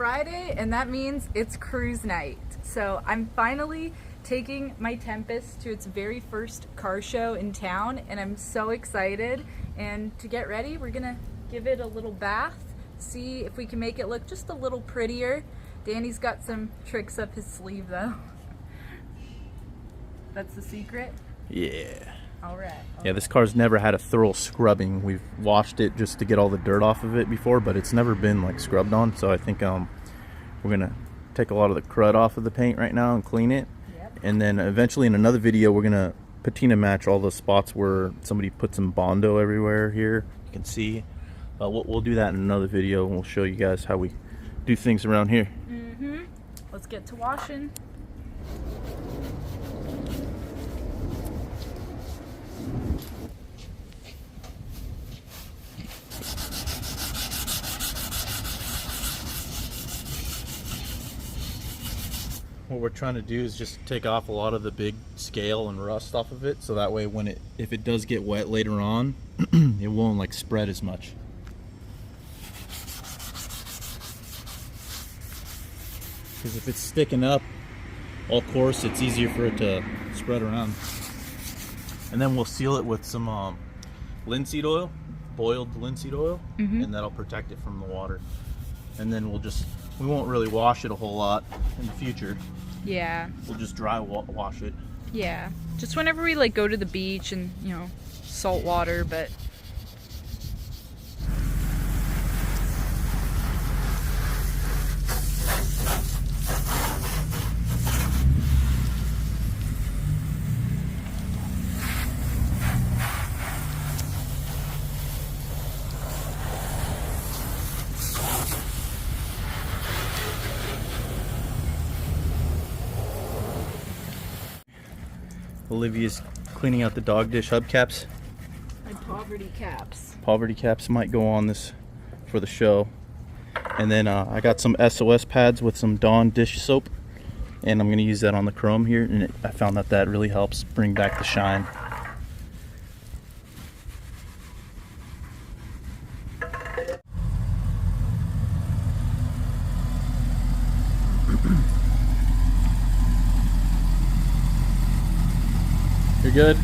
Friday, and that means it's cruise night. So I'm finally taking my Tempest to its very first car show in town, and I'm so excited. And to get ready, we're gonna give it a little bath, see if we can make it look just a little prettier. Danny's got some tricks up his sleeve though. That's the secret? Yeah. All right. Yeah, this car's never had a thorough scrubbing. We've washed it just to get all the dirt off of it before, but it's never been like scrubbed on. So I think we're gonna take a lot of the crud off of the paint right now and clean it. Yep. And then eventually in another video, we're gonna patina match all the spots where somebody put some Bondo everywhere here. You can see. We'll do that in another video, and we'll show you guys how we do things around here. Mm-hmm. Let's get to washing. What we're trying to do is just take off a lot of the big scale and rust off of it, so that way if it does get wet later on, it won't like spread as much. Because if it's sticking up, of course, it's easier for it to spread around. And then we'll seal it with some linseed oil, boiled linseed oil, and that'll protect it from the water. And then we won't really wash it a whole lot in the future. Yeah. We'll just dry wash it. Yeah. Just whenever we like go to the beach and, you know, salt water, but Olivia's cleaning out the dog dish hubcaps. my poverty caps. Poverty caps might go on this for the show. And then I got some SOS pads with some Dawn dish soap, and I'm going to use that on the chrome here, and I found that really helps bring back the shine. You're good?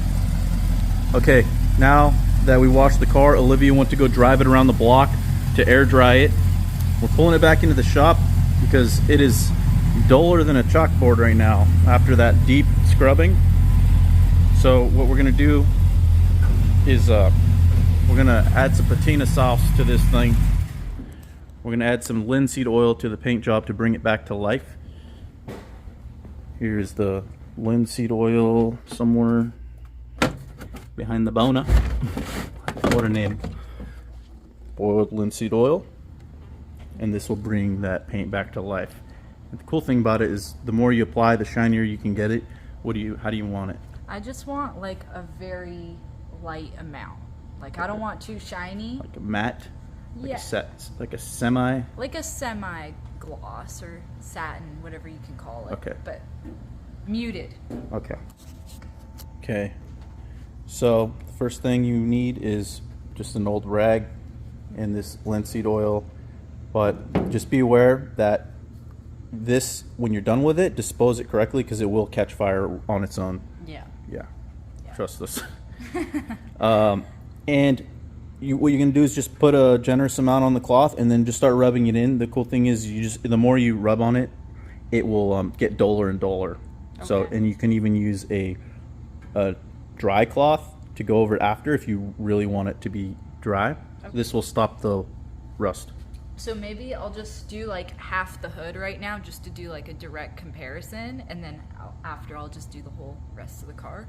Okay, now that we washed the car, Olivia went to go drive it around the block to air dry it. We're pulling it back into the shop because it is duller than a chalkboard right now after that deep scrubbing. So what we're gonna do is we're gonna add some patina sauce to this thing. We're gonna add some linseed oil to the paint job to bring it back to life. Here's the linseed oil somewhere behind the bona. What a name. Boiled linseed oil. And this will bring that paint back to life. And the cool thing about it is the more you apply, the shinier you can get it. How do you want it? I just want like a very light amount. Like I don't want too shiny. Like a matte? Like Yeah. like a semi? Like a semi gloss or satin, whatever you can call it. Okay. But muted. Okay. Okay. So the first thing you need is just an old rag and this linseed oil. But just be aware that this, when you're done with it, dispose it correctly because it will catch fire on its own. Yeah. Yeah. Trust us. And what you're gonna do is just put a generous amount on the cloth and then just start rubbing it in. The cool thing is the more you rub on it, it will get duller and duller. Okay. So, and you can even use a dry cloth to go over it after if you really want it to be dry. Okay. This will stop the rust. So maybe I'll just do like half the hood right now just to do like a direct comparison, and then after I'll just do the whole rest of the car.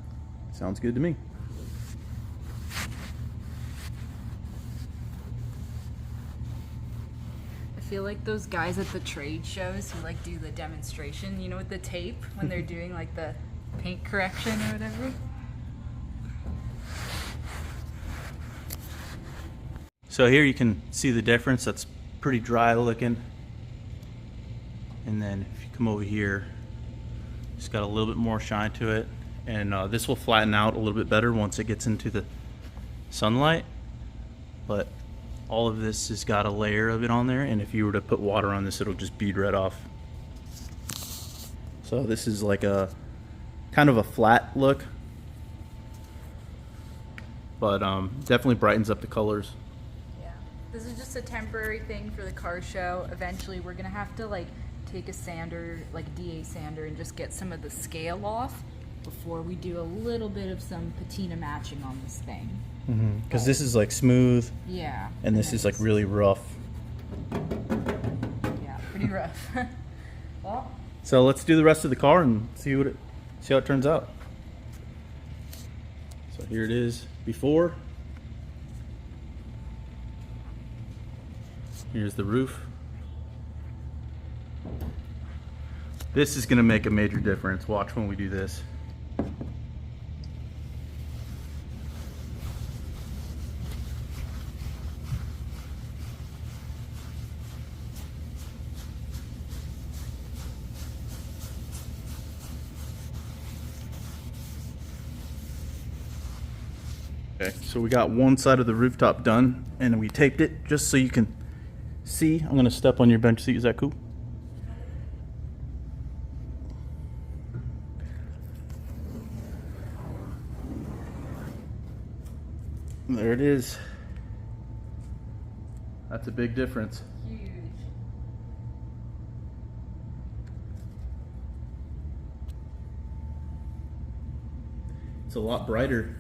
Sounds good to me. I feel like those guys at the trade shows who like do the demonstration, you know, with the tape when they're doing like the paint correction or whatever. So here you can see the difference. That's pretty dry looking. And then if you come over here, it's got a little bit more shine to it. And this will flatten out a little bit better once it gets into the sunlight. But all of this has got a layer of it on there, and if you were to put water on this, it'll just bead right off. So this is like a kind of a flat look, but definitely brightens up the colors. Yeah, this is just a temporary thing for the car show. Eventually we're gonna have to like take a sander, like a DA sander, and just get some of the scale off before we do a little bit of some patina matching on this thing. Because this is like smooth, yeah, and this is like really rough. Yeah, pretty rough. Well, so let's do the rest of the car and see how it turns out. So here it is before. Here's the roof. This is going to make a major difference. Watch when we do this. Okay, so we got one side of the rooftop done, and we taped it just so you can see. I'm going to step on your bench seat. Is that cool? There it is. That's a big difference. huge. It's a lot brighter.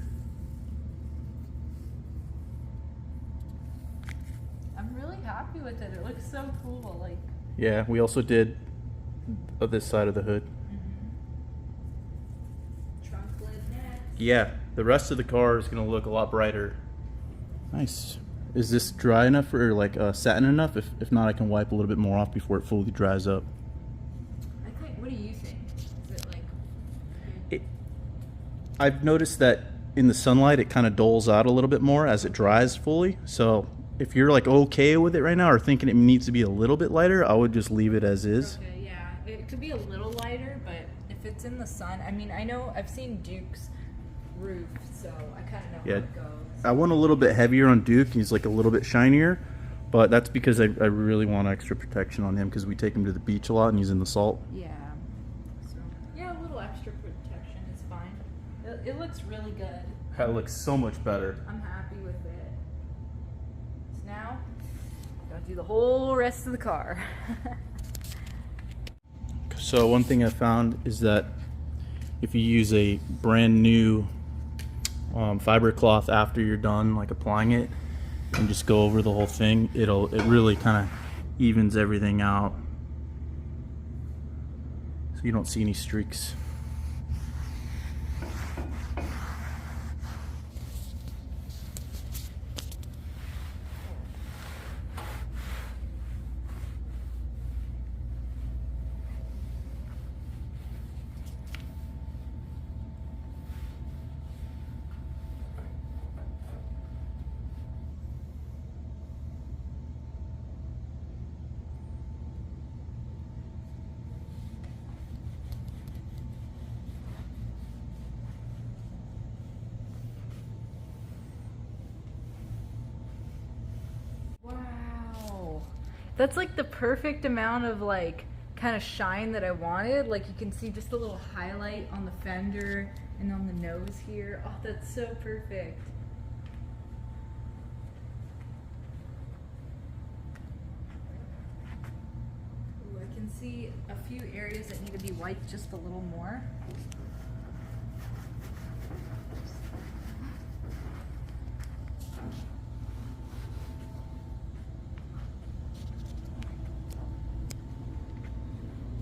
I'm really happy with it. It looks so cool. Like, Yeah, we also did of this side of the hood. trunk lid next. Yeah, the rest of the car is going to look a lot brighter. Nice. Is this dry enough or like satin enough? If not, I can wipe a little bit more off before it fully dries up. I think. What do you think? Is it like? I've noticed that in the sunlight it kind of dulls out a little bit more as it dries fully. So if you're like okay with it right now or thinking it needs to be a little bit lighter, I would just leave it as is. Okay, yeah. It could be a little lighter, but if it's in the sun, I mean, I know I've seen Duke's roof, so I kind of know Yeah. how it goes. I went a little bit heavier on Duke. He's like a little bit shinier, but that's because I really want extra protection on him because we take him to the beach a lot and he's in the salt. Yeah. So yeah, a little extra protection is fine. It looks really good. That looks so much better. I'm happy with it. So now, gotta do the whole rest of the car. So one thing I found is that if you use a brand new fiber cloth after you're done like applying it and just go over the whole thing, it really kind of evens everything out so you don't see any streaks. Wow. That's like the perfect amount of like kind of shine that I wanted. Like you can see just a little highlight on the fender and on the nose here. Oh, that's so perfect. Ooh, I can see a few areas that need to be wiped just a little more.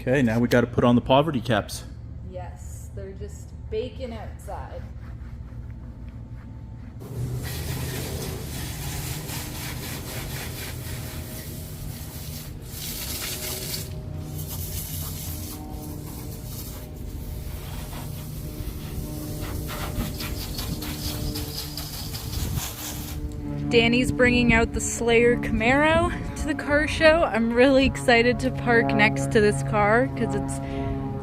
Okay, now we got to put on the poverty caps. Yes, they're just baking outside. Danny's bringing out the Slayer Camaro to the car show. I'm really excited to park next to this car because it's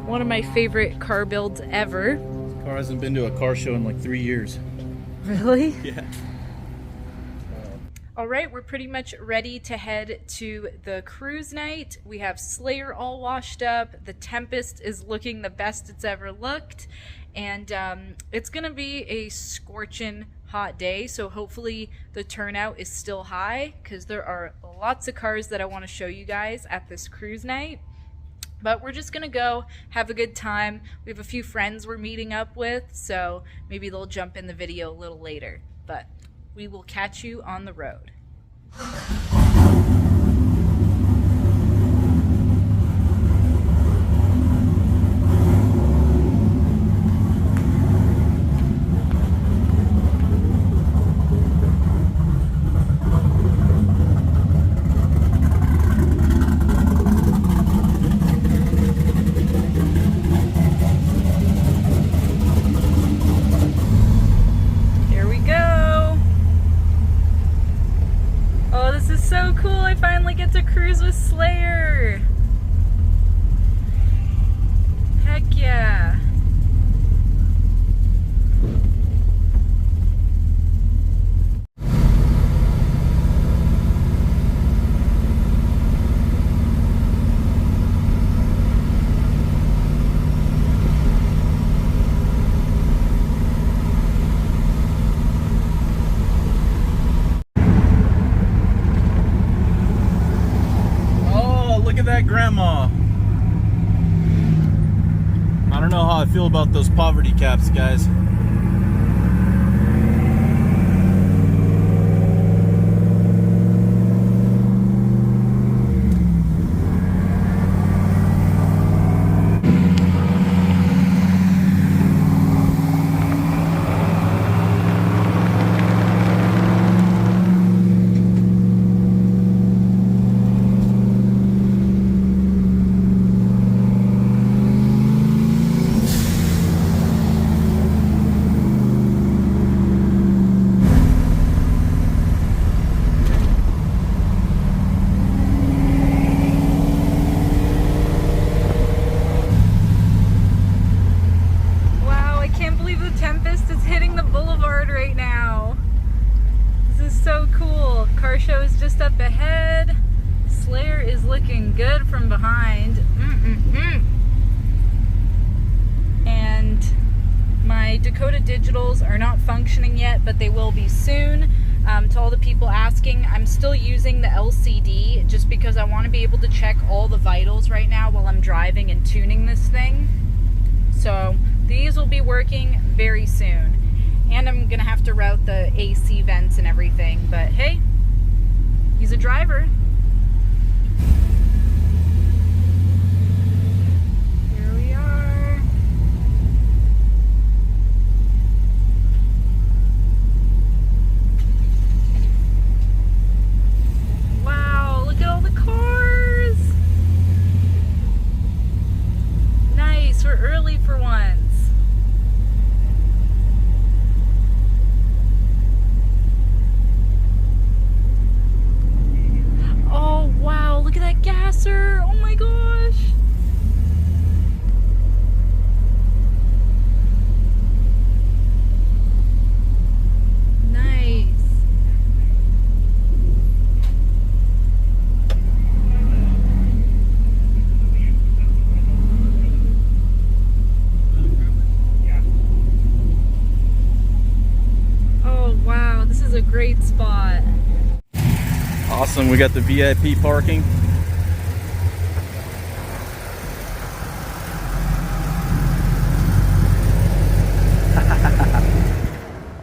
one of my favorite car builds ever. This car hasn't been to a car show in like 3 years. Really? Yeah. All right, we're pretty much ready to head to the cruise night. We have Slayer all washed up. The Tempest is looking the best it's ever looked. And it's going to be a scorching hot day. So hopefully the turnout is still high because there are lots of cars that I want to show you guys at this cruise night. But we're just going to go have a good time. We have a few friends we're meeting up with, so maybe they'll jump in the video a little later. But we will catch you on the road. So cool, I finally get to cruise with Slayer. Heck yeah. That grandma. I don't know how I feel about those poverty caps, guys. Show is just up ahead. Slayer is looking good from behind. And my Dakota Digitals are not functioning yet, but they will be soon. To all the people asking, I'm still using the LCD just because I want to be able to check all the vitals right now while I'm driving and tuning this thing. So these will be working very soon. And I'm gonna have to route the AC vents and everything, but hey, he's a driver. Here we are. Wow, look at all the cars. Nice, we're early for once. Oh wow, look at that gasser. Oh my gosh. Nice. Oh wow, this is a great spot. Awesome, we got the VIP parking.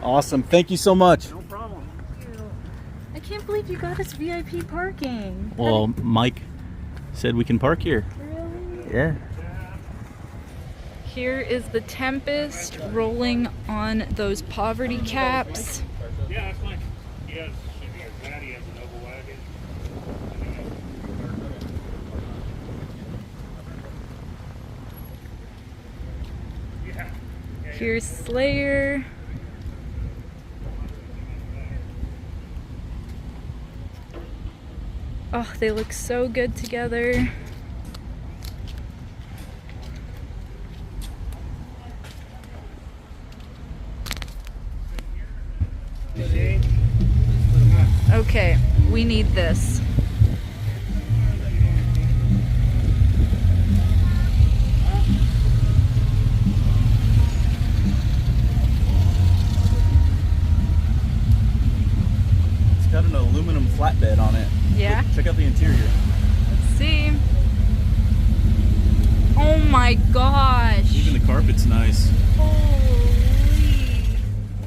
Awesome, thank you so much. No problem. Thank you. I can't believe you got us VIP parking. Well, Mike said we can park here. Really? Yeah. Here is the Tempest rolling on those poverty caps. Yeah, that's fine. He has that. He has a noble wagon. Yeah. Here's Slayer. Oh, they look so good together. Okay, we need this. It's got an aluminum flatbed on it. Yeah. Look, check out the interior. Let's see. Oh my gosh. Even the carpet's nice. Holy.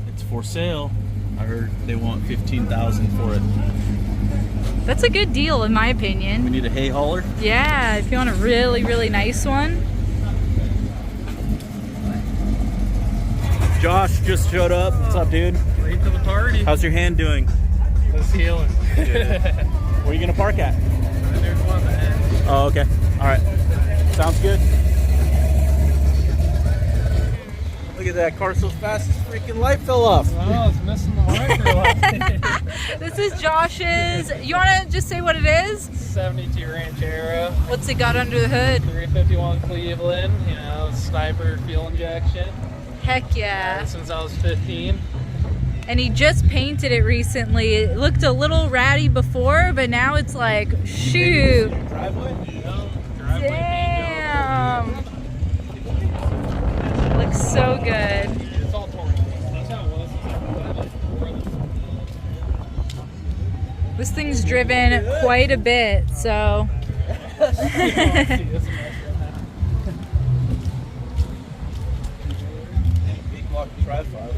It's for sale. I heard they want $15,000 for it. That's a good deal in my We opinion. need a hay hauler. Yeah, if you want a really, really nice one. Josh just showed up. What's up, dude? Late to the party. How's your hand doing? It's healing. Where are you gonna park at? There's one that Oh, okay. All right. Sounds good. Look at that car so fast, his freaking light fell off. Oh, it's missing the micro light. This is Josh's. You want to just say what it is? 72 Ranchero, What's it got under the hood? 351 Cleveland, you know, sniper fuel injection. Heck yeah. Since I was 15. And he just painted it recently. It looked a little ratty before, but now it's like, shoot. Driveway? Driveway Damn. Looks so good. It's all torn. That's how it was. This thing's driven quite a bit, so. Big block tripod.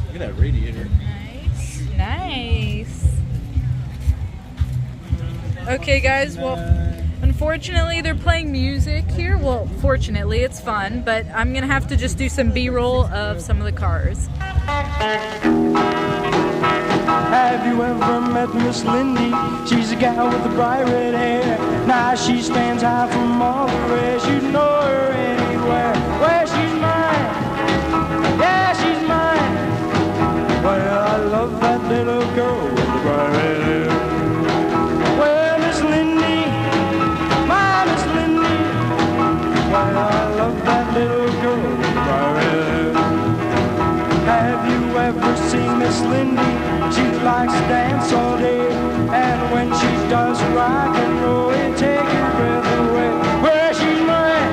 Look at that radiator. Nice. Nice. Okay, guys, well, unfortunately, they're playing music here. Well, fortunately, it's fun, but I'm gonna have to just do some B-roll of some of the cars. Have you ever met Miss Lindy? She's a gal with the bright red hair. Now she stands out from all the rest. You know her anywhere. Well, she's mine. Yeah, she's mine. Well, I love that little girl with the bright red hair. Well, Miss Lindy, my Miss Lindy. Well, I love that little girl with the bright red hair. Have you ever seen Miss Lindy? She likes to dance all day, and when she does rock and roll, it takes your breath away. Well, she's mine,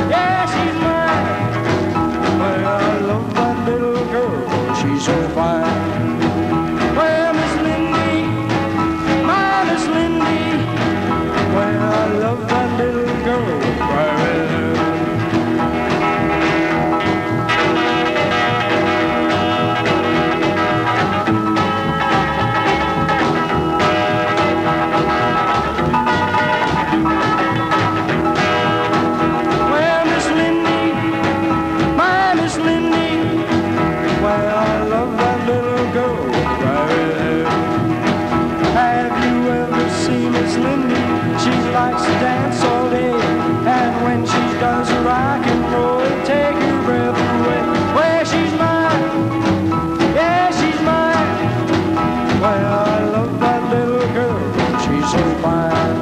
yeah, she's mine. Well, I love that little girl, she's so fine. Well, Miss Lindy, my Miss Lindy. Well, I love that little girl, right there. Likes to dance all day, and when she does rock and roll, it take your breath away. Well, she's mine, yeah, she's mine. Well, I love that little girl, she's so fine.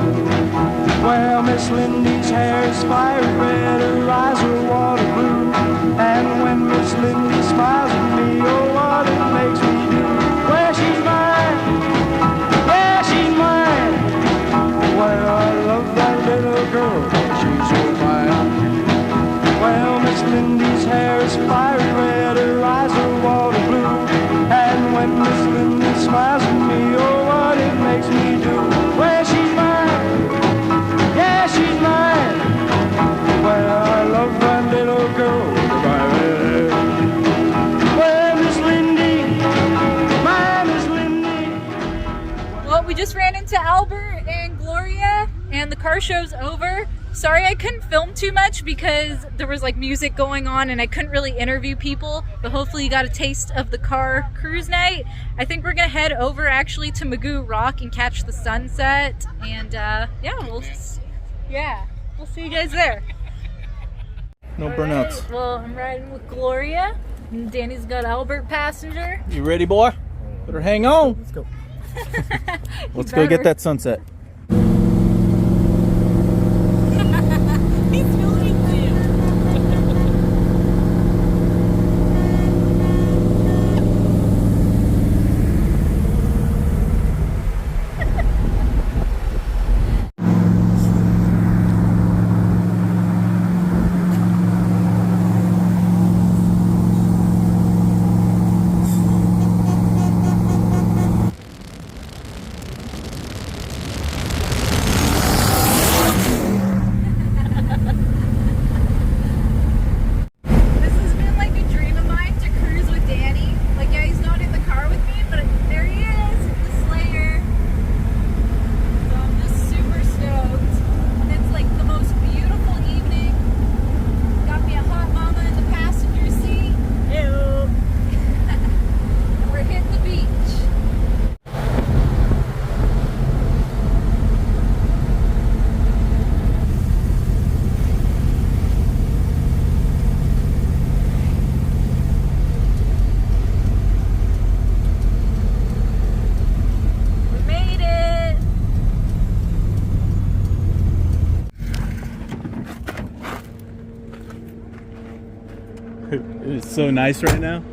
Well, Miss Lindy's hair is fiery red, her eyes are water blue, and when Miss Lindy smiles at me, oh, what it makes me do. Well, she's mine, yeah, she's mine. Well, I love that little girl, she's so fine. Well, Miss Lindy's hair is fiery red, her eyes are water blue, and when Miss Lindy smiles at me, oh, what it makes me do. Well, she's mine, yeah, she's mine. Well, I love that little girl, fiery red. Well, Miss Lindy, my Miss Lindy. Well, we just ran into Albert and Gloria, and the car show's over. Sorry I couldn't film too much because there was like music going on and I couldn't really interview people, but hopefully you got a taste of the car cruise night. I think we're gonna head over actually to Magoo Rock and catch the sunset, and yeah, we'll see you guys there. No All burnouts. right, well, I'm riding with Gloria, and Danny's got Albert passenger. You ready, boy? Better hang on. Let's go. Let's go get that sunset. so nice right now.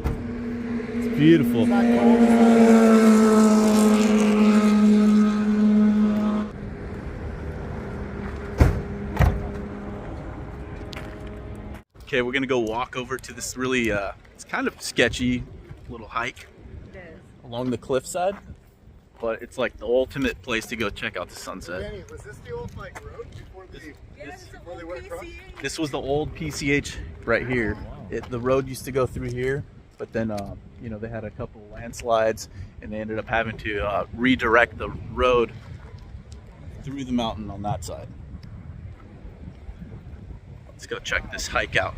It's beautiful. Okay, we're gonna go walk over to this really, it's kind of sketchy little hike It is. along the cliffside, but it's like the ultimate place to go check out the sunset. Danny, was this the old like road before before they went across? This was the old PCH right here. The road used to go through here, but then you know, they had a couple of landslides and they ended up having to redirect the road through the mountain on that side. Let's go check this hike out.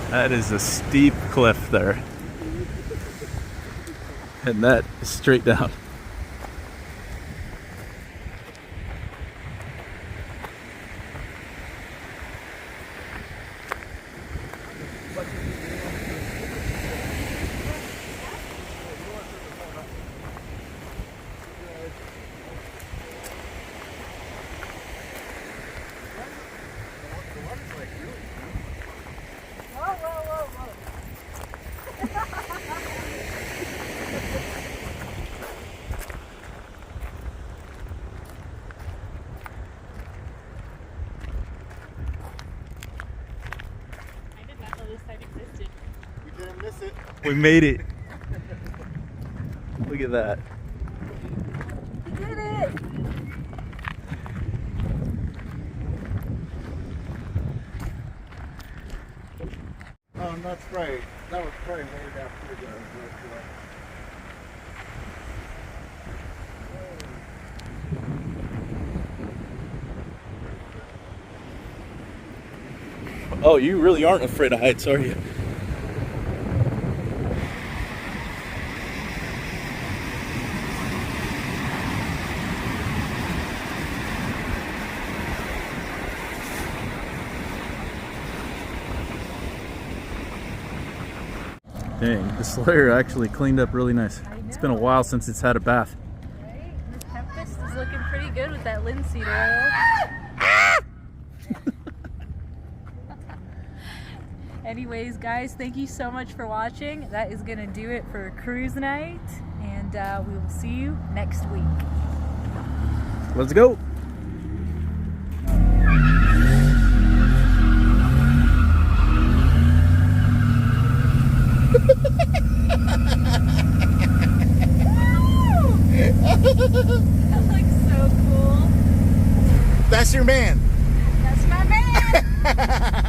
That is a steep cliff there. And that is straight down. We didn't miss it. We made it. Look at that. We did it! Oh, that's right. That was probably way after the Oh, you really aren't afraid of heights, are you? Dang, the Slayer actually cleaned up really nice. It's been a while since it's had a bath. Right? The Tempest is looking pretty good with that linseed oil. Anyways, guys, thank you so much for watching. That is gonna do it for cruise night, and we will see you next week. Let's go. That looks so cool. That's your man. That's my man.